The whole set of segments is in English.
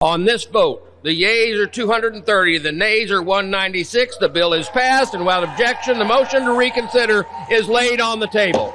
On this vote, the yeas are 230, the nays are 196. The bill is passed, and without objection, the motion to reconsider is laid on the table.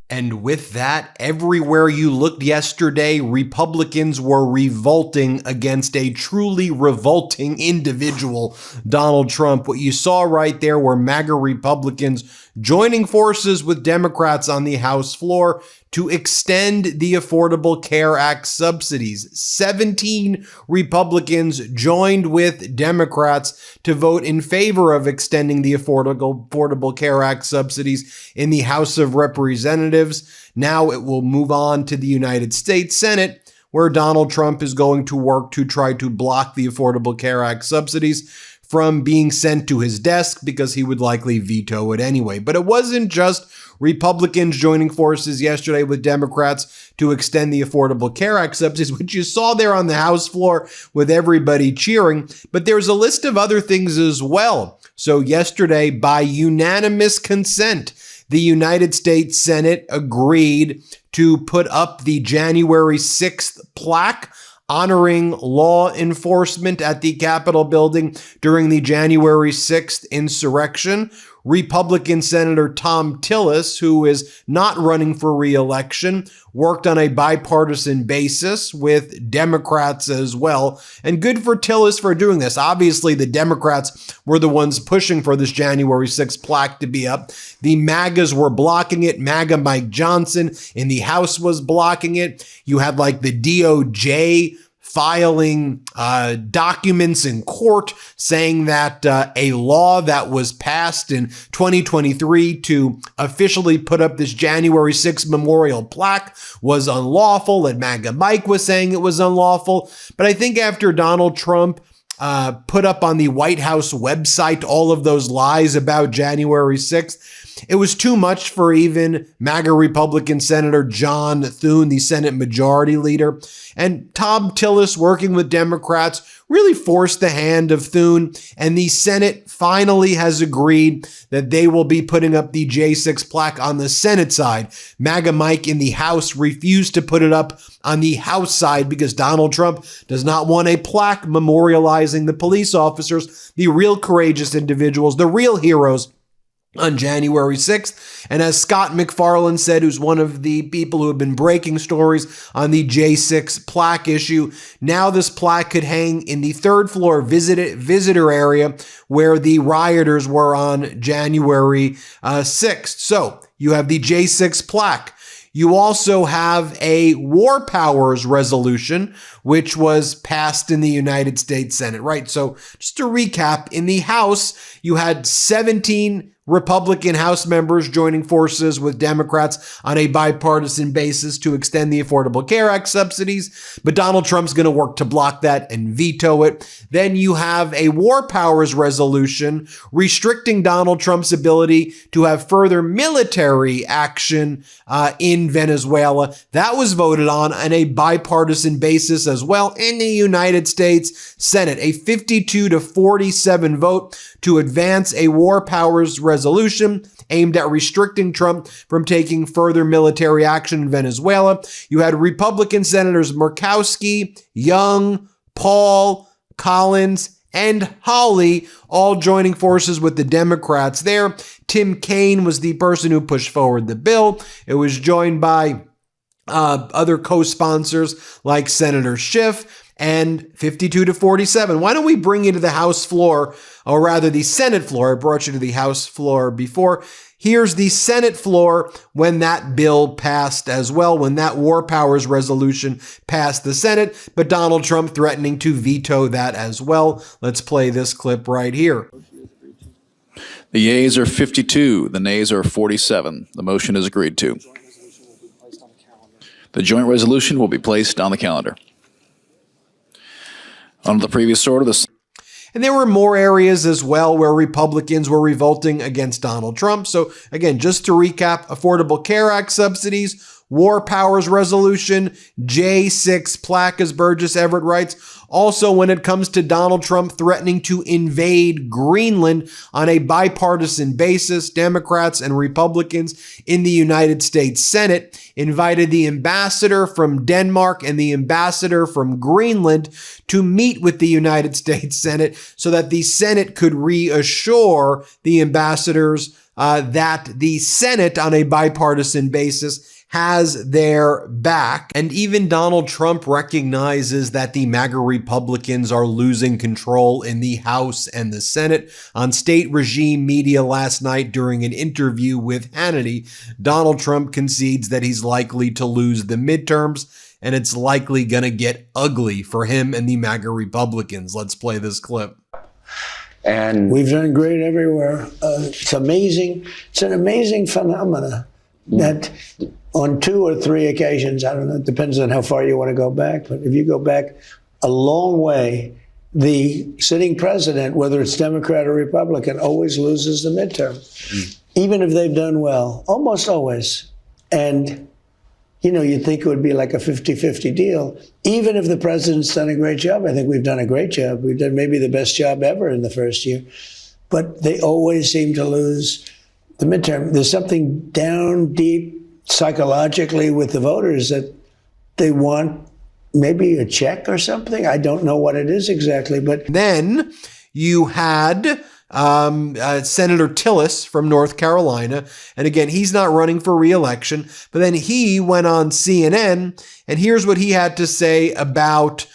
And with that, everywhere you looked yesterday, Republicans were revolting against a truly revolting individual, Donald Trump. What you saw right there were MAGA Republicans joining forces with Democrats on the House floor to extend the Affordable Care Act subsidies. 17 Republicans joined with Democrats to vote in favor of extending the Affordable Care Act subsidies in the House of Representatives. Now it will move on to the United States Senate, where Donald Trump is going to work to try to block the Affordable Care Act subsidies from being sent to his desk because he would likely veto it anyway. But it wasn't just Republicans joining forces yesterday with Democrats to extend the Affordable Care Act subsidies, which you saw there on the House floor with everybody cheering, but there's a list of other things as well. So yesterday, by unanimous consent, the United States Senate agreed to put up the January 6th plaque honoring law enforcement at the Capitol building during the January 6th insurrection. Republican Senator Thom Tillis, who is not running for re-election, worked on a bipartisan basis with Democrats as well. And good for Tillis for doing this. Obviously, the Democrats were the ones pushing for this January 6th plaque to be up. The MAGAs were blocking it. MAGA Mike Johnson in the House was blocking it. You had like the DOJ filing documents in court saying that a law that was passed in 2023 to officially put up this January 6th memorial plaque was unlawful, and MAGA Mike was saying it was unlawful. But I think after Donald Trump put up on the White House website all of those lies about January 6th, it was too much for even MAGA Republican Senator John Thune, the Senate Majority Leader. And Thom Tillis, working with Democrats, really forced the hand of Thune. And the Senate finally has agreed that they will be putting up the J6 plaque on the Senate side. MAGA Mike in the House refused to put it up on the House side because Donald Trump does not want a plaque memorializing the police officers, the real courageous individuals, the real heroes on January 6th. And as Scott McFarland said, who's one of the people who have been breaking stories on the J6 plaque issue, now this plaque could hang in the third floor visitor area where the rioters were on January 6th. So you have the J6 plaque. You also have a war powers resolution, which was passed in the United States Senate, right? So just to recap, in the House, you had 17 Republican House members joining forces with Democrats on a bipartisan basis to extend the Affordable Care Act subsidies, but Donald Trump's going to work to block that and veto it. Then you have a war powers resolution restricting Donald Trump's ability to have further military action in Venezuela. That was voted on a bipartisan basis as well in the United States Senate, a 52-47 vote to advance a war powers resolution aimed at restricting Trump from taking further military action in Venezuela. You had Republican Senators Murkowski, Young, Paul, Collins, and Hawley all joining forces with the Democrats there. Tim Kaine was the person who pushed forward the bill. It was joined by other co-sponsors like Senator Schiff. And 52-47. Why don't we bring you to the House floor, or rather the Senate floor? I brought you to the House floor before. Here's the Senate floor when that bill passed as well, when that war powers resolution passed the Senate, but Donald Trump threatening to veto that as well. Let's play this clip right here. The yeas are 52, the nays are 47. The motion is agreed to. The joint resolution will be placed on the calendar. On the previous order, and there were more areas as well where Republicans were revolting against Donald Trump. So again, just to recap, Affordable Care Act subsidies, War Powers Resolution J6 plaque, as Burgess Everett writes. Also, when it comes to Donald Trump threatening to invade Greenland on a bipartisan basis, Democrats and Republicans in the United States Senate invited the ambassador from Denmark and the ambassador from Greenland to meet with the United States Senate so that the Senate could reassure the ambassadors that the Senate, on a bipartisan basis, has their back. And even Donald Trump recognizes that the MAGA Republicans are losing control in the House and the Senate. On state regime media last night during an interview with Hannity, Donald Trump concedes that he's likely to lose the midterms, and it's likely going to get ugly for him and the MAGA Republicans. Let's play this clip. And we've done great everywhere. It's amazing. It's an amazing phenomena that on 2 or 3 occasions, I don't know, it depends on how far you want to go back, but if you go back a long way, the sitting president, whether it's Democrat or Republican, always loses the midterm, even if they've done well, almost always. And, you know, you'd think it would be like a 50-50 deal. Even if the president's done a great job, I think we've done a great job. We've done maybe the best job ever in the first year, but they always seem to lose the midterm. There's something down deep psychologically with the voters that they want maybe a check or something. I don't know what it is exactly, but then you had Senator Tillis from North Carolina. And again, he's not running for re-election, but then he went on CNN, and here's what he had to say about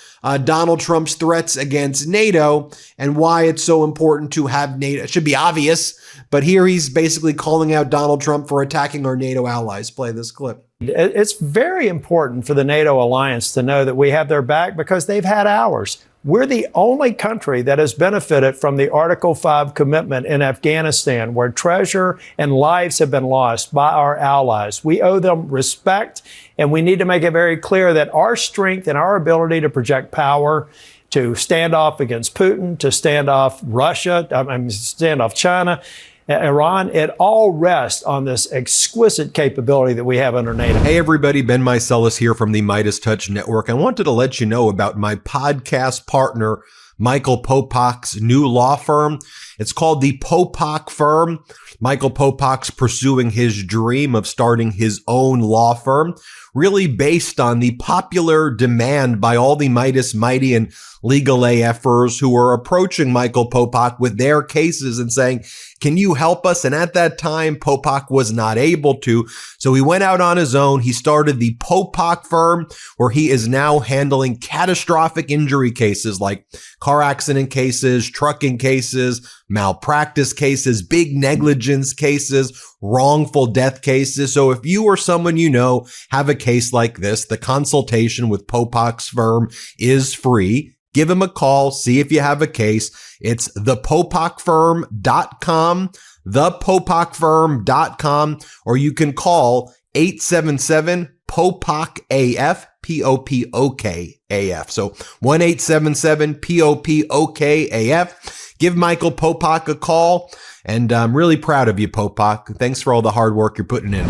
Donald Trump's threats against NATO and why it's so important to have NATO. It should be obvious, but here he's basically calling out Donald Trump for attacking our NATO allies. Play this clip. It's very important for the NATO alliance to know that we have their back because they've had ours. We're the only country that has benefited from the Article 5 commitment in Afghanistan, where treasure and lives have been lost by our allies. We owe them respect, and we need to make it very clear that our strength and our ability to project power, to stand off against Putin, to stand off Russia, stand off China, Iran, it all rests on this exquisite capability that we have under NATO. Hey everybody, Ben Meiselas here from the MeidasTouch Network. I wanted to let you know about my podcast partner, Michael Popak's new law firm. It's called the Popak Firm. Michael Popak's pursuing his dream of starting his own law firm, really based on the popular demand by all the Meidas Mighty and legal AFers who were approaching Michael Popak with their cases and saying, can you help us? And at that time, Popak was not able to. So he went out on his own. He started the Popak Firm, where he is now handling catastrophic injury cases like car accident cases, trucking cases, malpractice cases, big negligence cases, wrongful death cases. So if you or someone you know have a case like this, the consultation with Popak's firm is free. Give him a call. See if you have a case. It's thepopakfirm.com, thepopakfirm.com, or you can call 877-POPOK-AF, P-O-P-O-K-A-F. So 1-877-POPOK-AF. Give Michael Popak a call. And I'm really proud of you, Popak. Thanks for all the hard work you're putting in.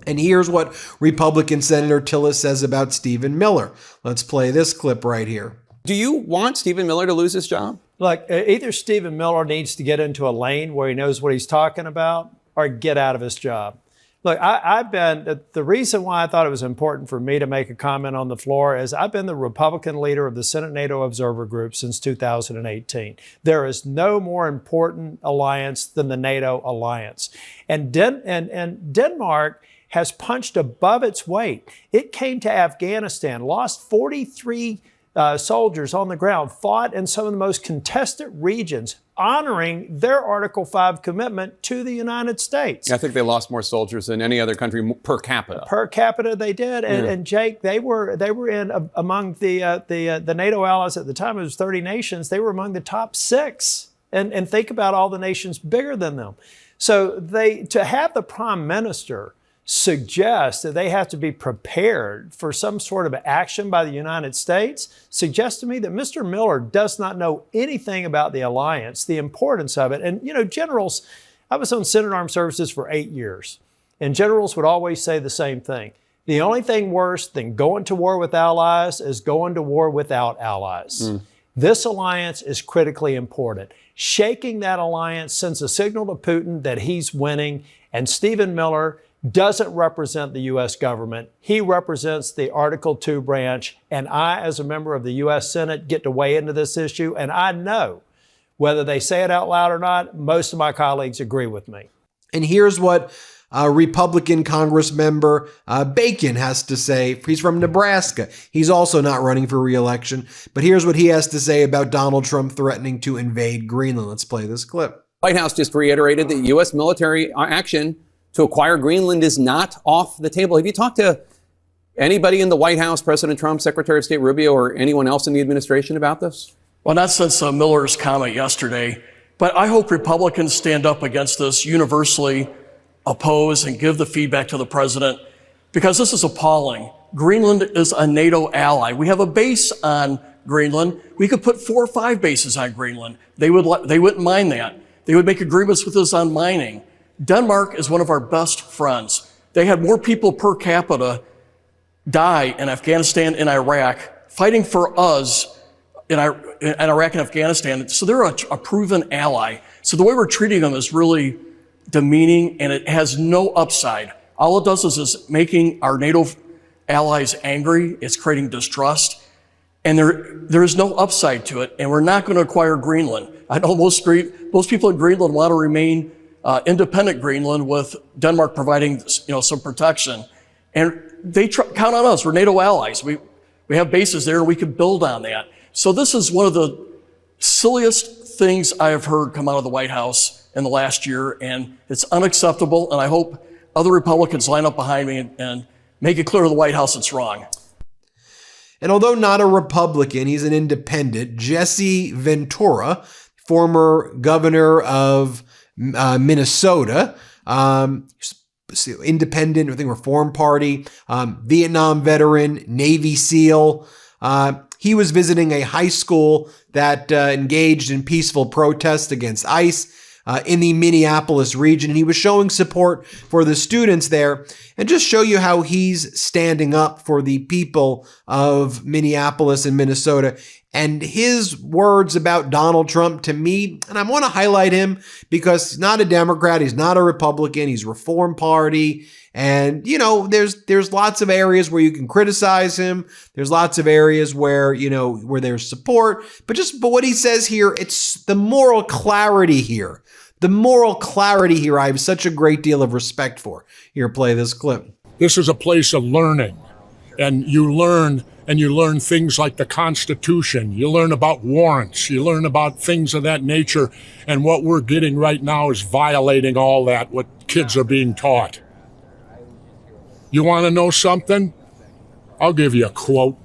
And here's what Republican Senator Tillis says about Stephen Miller. Let's play this clip right here. Do you want Stephen Miller to lose his job? Look, either Stephen Miller needs to get into a lane where he knows what he's talking about or get out of his job. Look, the reason why I thought it was important for me to make a comment on the floor is I've been the Republican leader of the Senate NATO Observer Group since 2018. There is no more important alliance than the NATO alliance. And Denmark has punched above its weight. It came to Afghanistan, lost 43 soldiers on the ground, fought in some of the most contested regions, honoring their Article 5 commitment to the United States. I think they lost more soldiers than any other country per capita. Per capita, they did. And Jake, they were in among the NATO allies at the time. It was 30 nations. They were among the top 6. And think about all the nations bigger than them. So to have the prime minister suggest that they have to be prepared for some sort of action by the United States suggests to me that Mr. Miller does not know anything about the alliance, the importance of it. And, you know, generals, I was on Senate Armed Services for 8 years, and generals would always say the same thing. The only thing worse than going to war with allies is going to war without allies. This alliance is critically important. Shaking that alliance sends a signal to Putin that he's winning, and Stephen Miller doesn't represent the U.S. government. He represents the Article 2 branch, and I, as a member of the U.S. Senate, get to weigh into this issue, and I know, whether they say it out loud or not, most of my colleagues agree with me. And here's what Republican Congress member Bacon has to say. He's from Nebraska. He's also not running for re-election, but here's what he has to say about Donald Trump threatening to invade Greenland. Let's play this clip. White House just reiterated that U.S. military action to acquire Greenland is not off the table. Have you talked to anybody in the White House, President Trump, Secretary of State Rubio, or anyone else in the administration about this? Well, not since Miller's comment yesterday, but I hope Republicans stand up against this, universally oppose and give the feedback to the president, because this is appalling. Greenland is a NATO ally. We have a base on Greenland. We could put 4 or 5 bases on Greenland. They wouldn't mind that. They would make agreements with us on mining. Denmark is one of our best friends. They had more people per capita die in Afghanistan and Iraq fighting for us in Iraq and Afghanistan. So they're a proven ally. So the way we're treating them is really demeaning, and it has no upside. All it does is making our NATO allies angry. It's creating distrust, and there is no upside to it. And we're not going to acquire Greenland. I know most people in Greenland want to remain independent Greenland, with Denmark providing some protection, and they count on us. We're NATO allies. We have bases there, and we can build on that. So this is one of the silliest things I have heard come out of the White House in the last year, and it's unacceptable, and I hope other Republicans line up behind me and make it clear to the White House it's wrong. And although not a Republican, he's an independent. Jesse Ventura, former governor of Minnesota, independent, I think Reform Party, Vietnam veteran, Navy SEAL. He was visiting a high school that engaged in peaceful protests against ICE in the Minneapolis region. And he was showing support for the students there, and just show you how he's standing up for the people of Minneapolis and Minnesota. And his words about Donald Trump, to me, and I want to highlight him because he's not a Democrat, he's not a Republican, he's Reform Party. And, there's lots of areas where you can criticize him. There's lots of areas where, where there's support. But what he says here, it's the moral clarity here. The moral clarity here I have such a great deal of respect for. Here, play this clip. This is a place of learning, and you learn things like the Constitution. You learn about warrants. You learn about things of that nature. And what we're getting right now is violating all that, what kids are being taught. You want to know something? I'll give you a quote.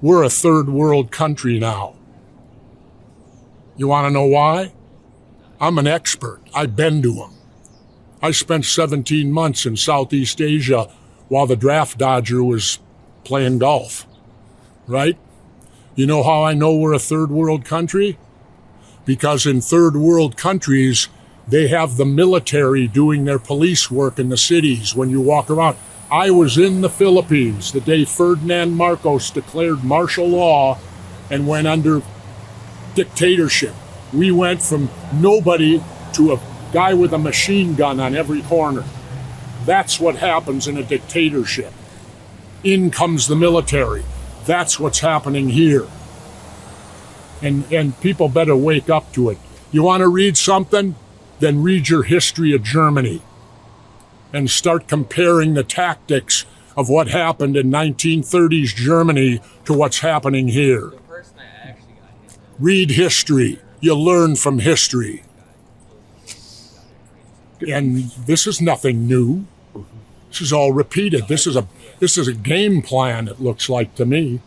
We're a third world country now. You want to know why? I'm an expert. I've been to them. I spent 17 months in Southeast Asia while the draft dodger was playing golf, right? You know how I know we're a third world country? Because in third world countries, they have the military doing their police work in the cities when you walk around. I was in the Philippines the day Ferdinand Marcos declared martial law and went under dictatorship. We went from nobody to a guy with a machine gun on every corner. That's what happens in a dictatorship. In comes the military. That's what's happening here. And people better wake up to it. You want to read something? Then read your history of Germany and start comparing the tactics of what happened in 1930s Germany to what's happening here. Read history. You learn from history. And this is nothing new. This is all repeated. This is a game plan, it looks like to me,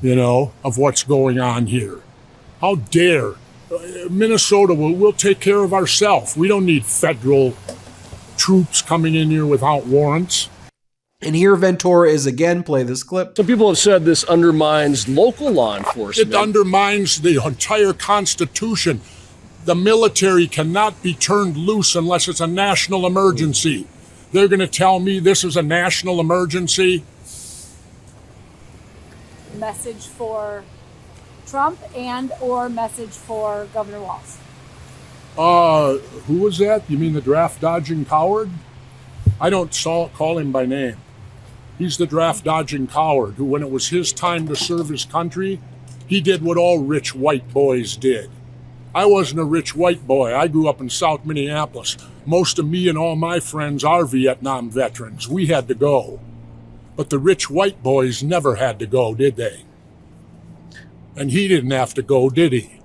of what's going on here. How dare Minnesota, we'll take care of ourselves. We don't need federal troops coming in here without warrants. And here Ventura is again. Play this clip. Some people have said this undermines local law enforcement. It undermines the entire Constitution. The military cannot be turned loose unless it's a national emergency. They're going to tell me this is a national emergency. Message for Trump and or message for Governor Walz? Who was that? You mean the draft-dodging coward? I don't call him by name. He's the draft-dodging coward who, when it was his time to serve his country, he did what all rich white boys did. I wasn't a rich white boy. I grew up in South Minneapolis. Most of me and all my friends are Vietnam veterans. We had to go. But the rich white boys never had to go, did they? And he didn't have to go, did he?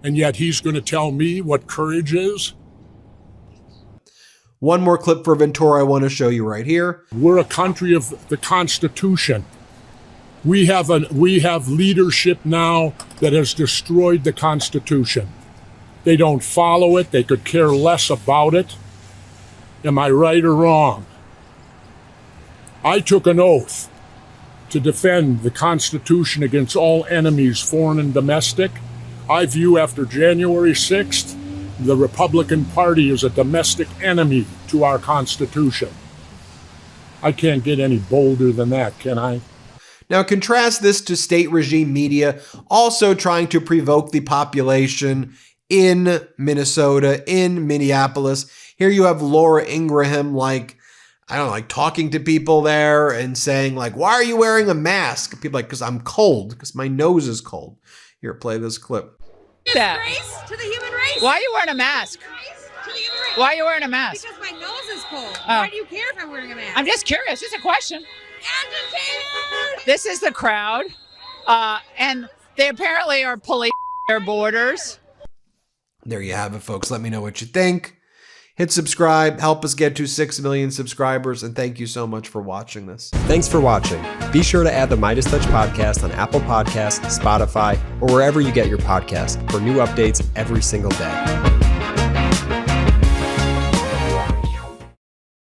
And yet he's going to tell me what courage is? One more clip for Ventura I want to show you right here. We're a country of the Constitution. We have leadership now that has destroyed the Constitution. They don't follow it. They could care less about it. Am I right or wrong? I took an oath to defend the Constitution against all enemies, foreign and domestic. I view after January 6th, the Republican Party is a domestic enemy to our Constitution. I can't get any bolder than that, can I? Now contrast this to state regime media also trying to provoke the population in Minnesota, in Minneapolis. Here you have Laura Ingraham, talking to people there and saying, why are you wearing a mask? People because I'm cold, because my nose is cold. Here, play this clip. Disgrace to the human race. Why are you wearing a mask? To the human race. Why are you wearing a mask? Because my nose is cold. Why do you care if I'm wearing a mask? I'm just curious. Just a question. Agitated! This is the crowd, and they apparently are pulling their borders. There you have it, folks. Let me know what you think. Hit subscribe, help us get to 6 million subscribers, and thank you so much for watching this. Thanks for watching. Be sure to add the MeidasTouch podcast on Apple Podcasts, Spotify, or wherever you get your podcasts for new updates every single day.